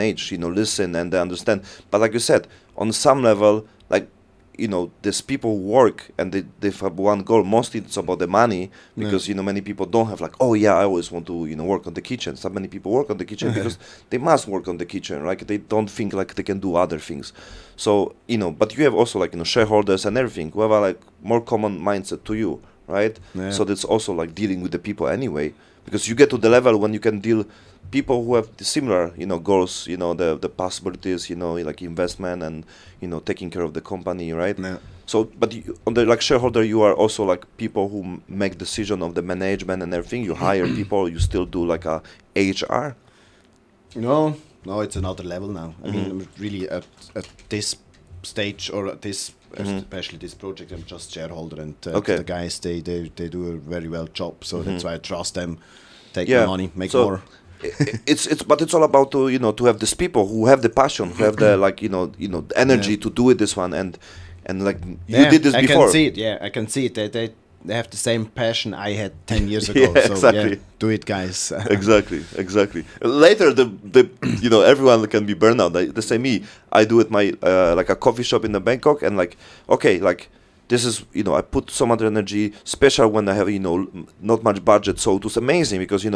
age, listen and they understand. But like you said, on some level, like, these people work and they have one goal. Mostly it's about the money because, many people don't have like, oh yeah, I always want to, work on the kitchen. So many people work on the kitchen because they must work on the kitchen, right? They don't think like they can do other things. So, but you have also like, shareholders and everything who have a like more common mindset to you, right? Yeah. So that's also like dealing with the people anyway, because you get to the level when you can deal people who have the similar, goals, the possibilities, like investment and, taking care of the company, right? Yeah. So, but on the like shareholder, you are also like people who make decision of the management and everything. You hire people. You still do like a HR. No, it's another level now. I mean, I'm really at this stage or at this, especially this project, I'm just shareholder, and the guys they do a very well job. So that's why I trust them. Take my money, make more. But it's all about to have these people who have the passion, who have the like energy to do it this one and like you did this before. I can see it. Yeah, I can see it. They have the same passion I had 10 years ago. Yeah, so exactly. Do it, guys. Exactly. Later, the everyone can be burned out. The same me. I do it my like a coffee shop in the Bangkok, and like like this is I put so much energy, especially when I have not much budget. So it was amazing because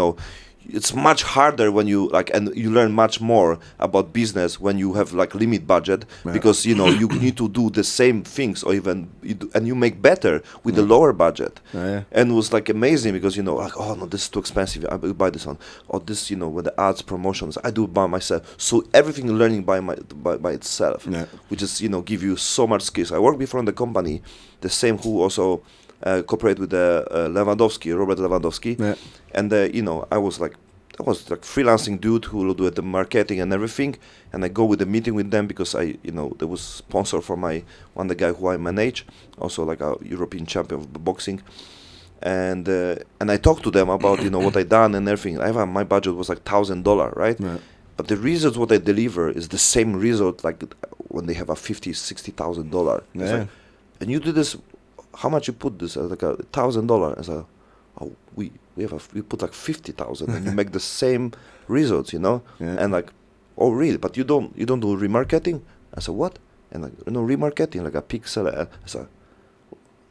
it's much harder when you like, and you learn much more about business when you have like limit budget because you need to do the same things or even and you make better with the lower budget. And it was like amazing because like, oh no, this is too expensive, I will buy this one, or this with the ads, promotions, I do it by myself. So everything learning by itself, which is give you so much skills. I worked before in the company, the same who also cooperate with Lewandowski, Robert Lewandowski, and I was like freelancing dude who will do the marketing and everything, and I go with the meeting with them because I there was sponsor for the guy who I manage, also like a European champion of boxing, and I talked to them about what I done and everything. My budget was like $1,000, right? But the results what I deliver is the same result like when they have a $50,000-$60,000. Like, and you do this. How much you put this? Like $1,000. I said, oh, we put like 50,000, and you make the same results, And like, oh really? But you don't do remarketing? I said, what? And like, remarketing, like a pixel. I said,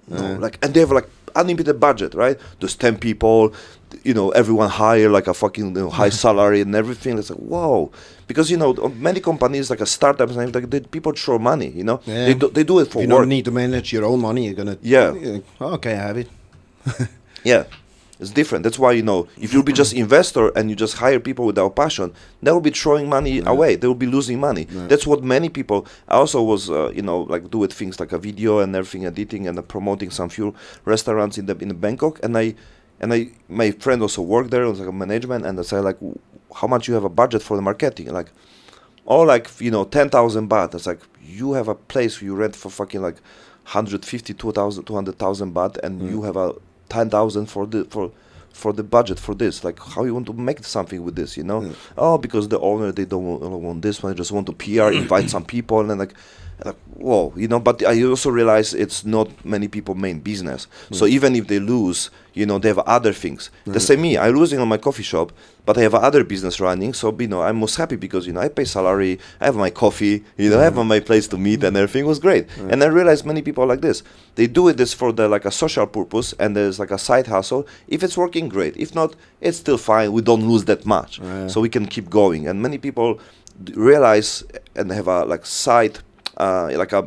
no, like, and they have like unlimited budget, right? There's 10 people, everyone hire like a fucking high salary and everything. It's like, whoa. Because, many companies, like a startup, like people throw money, They do it for work. You don't need to manage your own money. You're going to, okay, I have it. Yeah, it's different. That's why, if you'll be just investor and you just hire people without passion, they will be throwing money away. They will be losing money. That's what many people, I also was, like do with things like a video and everything, editing and promoting some few restaurants in Bangkok. And my friend also worked there, it was like a management, and I said like, how much you have a budget for the marketing? Like, oh, like 10,000 baht. It's like, you have a place you rent for fucking like 150, 200,000 baht, and you have a 10,000 for the budget for this. Like, how you want to make something with this? Oh, because the owner, they don't want this one. They just want to PR, invite some people, and like whoa, But I also realize it's not many people main business. So even if they lose, they have other things. The same me, I'm losing on my coffee shop, but I have other business running. So I'm most happy because I pay salary, I have my coffee, I have my place to meet, and everything was great. And I realized many people are like this. They do this for like a social purpose, and there's like a side hustle. If it's working, great. If not, it's still fine. We don't lose that much, so we can keep going. And many people realize and have a like side. Like a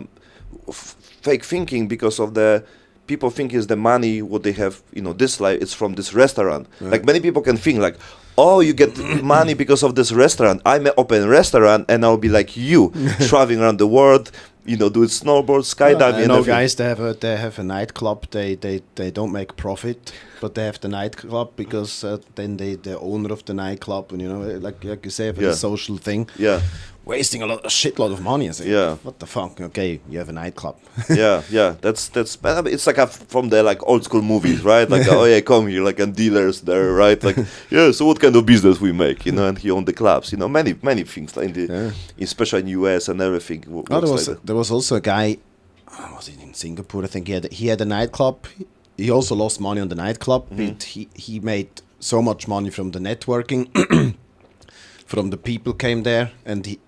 fake thinking because of the people think is the money what they have this life it's from this restaurant. Like many people can think like, oh, you get money because of this restaurant, I may open a restaurant and I'll be like you traveling around the world, do snowboard, skydiving. Guys, they have a nightclub. They don't make profit, but they have the nightclub because then the owner of the nightclub, and like you say, for the social thing. Wasting a shitload of money. I say, what the fuck? Okay, you have a nightclub. That's it's like from the like old school movies, right? Like oh yeah, come here, like and dealers there, right? Like so what kind of business we make, and he owned the clubs, many things like especially in US and everything. There was also a guy, was it in Singapore? I think he had a nightclub. He also lost money on the nightclub, but he made so much money from the networking. from the people came there, and he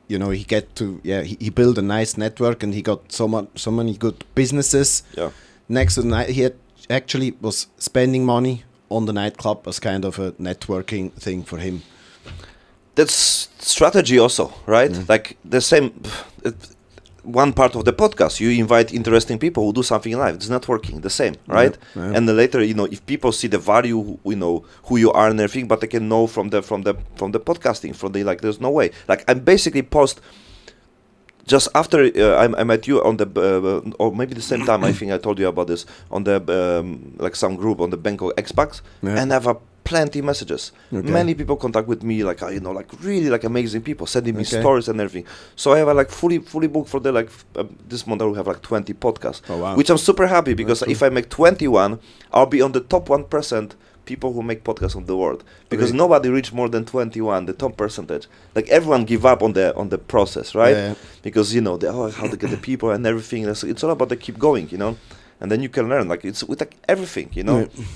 built a nice network, and he got so many good businesses. Yeah. Next to the night, he actually was spending money on the nightclub as kind of a networking thing for him. That's strategy also, right? Like the same. One part of the podcast, you invite interesting people who do something in life. It's networking, the same, right? Yeah. And then later, if people see the value, who you are and everything, but they can know from the podcasting, there's no way. Like I basically post just after I met you on the or maybe the same time. I think I told you about this on the some group on the Bangkok Expats, and I have plenty messages. Okay. Many people contact with me, really amazing people sending me stories and everything. So I have fully booked for the this month. I will have 20 podcasts, which I'm super happy because if I make 21, I'll be on the top 1% people who make podcasts in the world, because nobody reach more than 21, the top percentage. Like everyone give up on the process, right? Yeah. Because how to get the people and everything. It's all about the keep going, And then you can learn, it's with everything,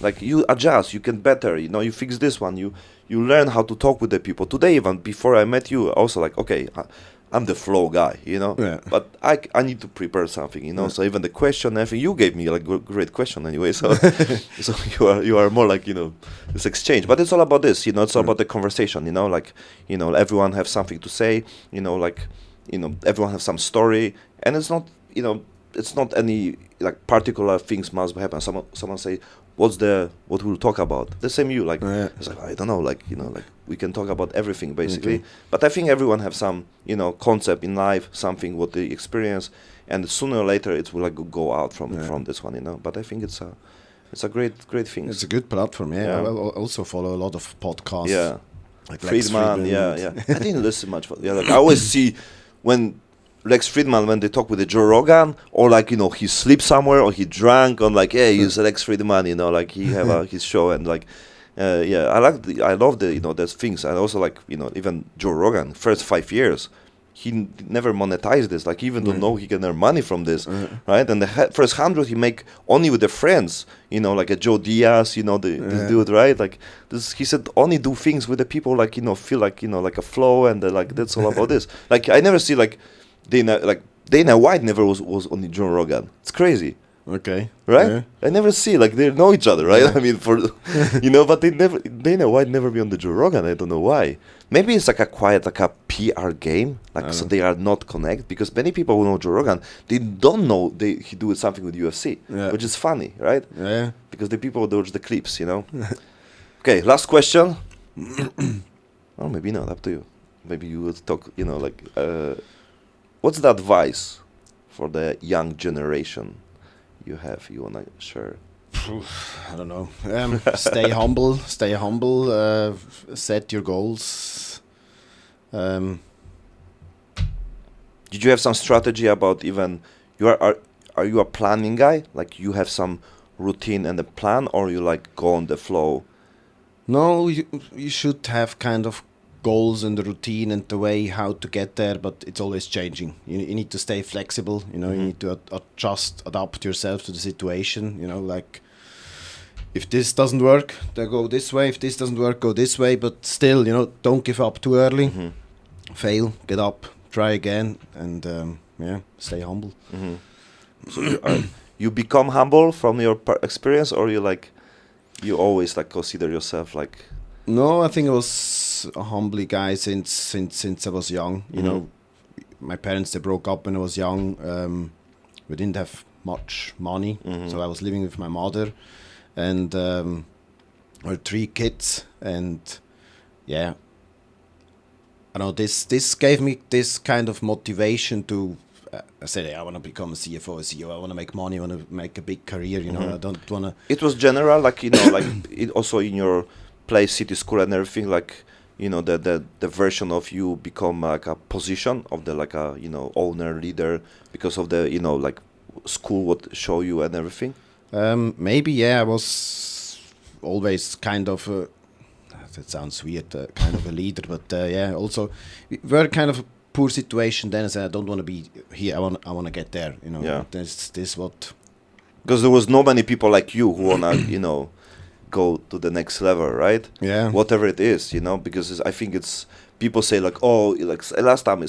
Like you adjust, you can better, you fix this one, you learn how to talk with the people. Today, even before I met you, also I'm the flow guy, But I need to prepare something, So even the question, everything you gave me great question anyway. So so you are more this exchange. But it's all about this, It's all about the conversation, Everyone have something to say, everyone have some story, and it's not, it's not any particular things must happen. Someone say, what we'll talk about? The same you it's I don't know, we can talk about everything basically. Okay. But I think everyone have some concept in life, something what they experience, and sooner or later it will go out from this one, But I think it's a great thing. It's a good platform. Yeah. I also follow a lot of podcasts. Yeah, like Friedman. Yeah. I didn't listen much. I always see when Lex Friedman, when they talk with Joe Rogan, or he sleeps somewhere or he drank on he's Lex Friedman, he have his show, and I love those things. And also even Joe Rogan, first 5 years he never monetized this, even don't know he can earn money from this, right? And the first 100 he make only with the friends, a Joe Diaz, this dude, right? This, he said only do things with the people feel a flow, and that's all about this. I never see Dana White never was on Joe Rogan. It's crazy. Okay. Right? Yeah. I never see they know each other, right? Yeah. I mean, but Dana White never be on the Joe Rogan. I don't know why. Maybe it's a quiet a PR game, so they are not connected, because many people who know Joe Rogan, they don't know he do something with UFC, which is funny, right? Yeah. Because the people watch the clips, Okay, last question. Oh, maybe not. Up to you. Maybe you would talk, what's the advice for the young generation you want to share? I don't know. Stay humble. Set your goals. Did you have some strategy about even are you a planning guy? You have some routine and a plan, or you go on the flow? No, you should have kind of goals and the routine and the way how to get there, but it's always changing. You need to stay flexible, you need to adapt yourself to the situation, if this doesn't work, then go this way. If this doesn't work, go this way. But still, don't give up too early. Fail, get up, try again, and stay humble. So you become humble from your experience, or you always consider yourself No, I think I was a humbly guy since I was young. My parents, they broke up when I was young. We didn't have much money, so I was living with my mother, and our 3 kids. And I know this gave me this kind of motivation to. I said, I want to become a CFO, a CEO. I want to make money. I want to make a big career. I don't want to. It was general, it also in your place, city school and everything, the version of you become a position of the owner, leader, because of the school would show you and everything. Maybe I was always kind of that sounds weird, kind of a leader, but also we were kind of a poor situation then. I said, I don't want to be here. I want to get there. This what, because there was no many people like you who wanna go to the next level, right? Yeah. Whatever it is, because I think it's people say like, oh, like last time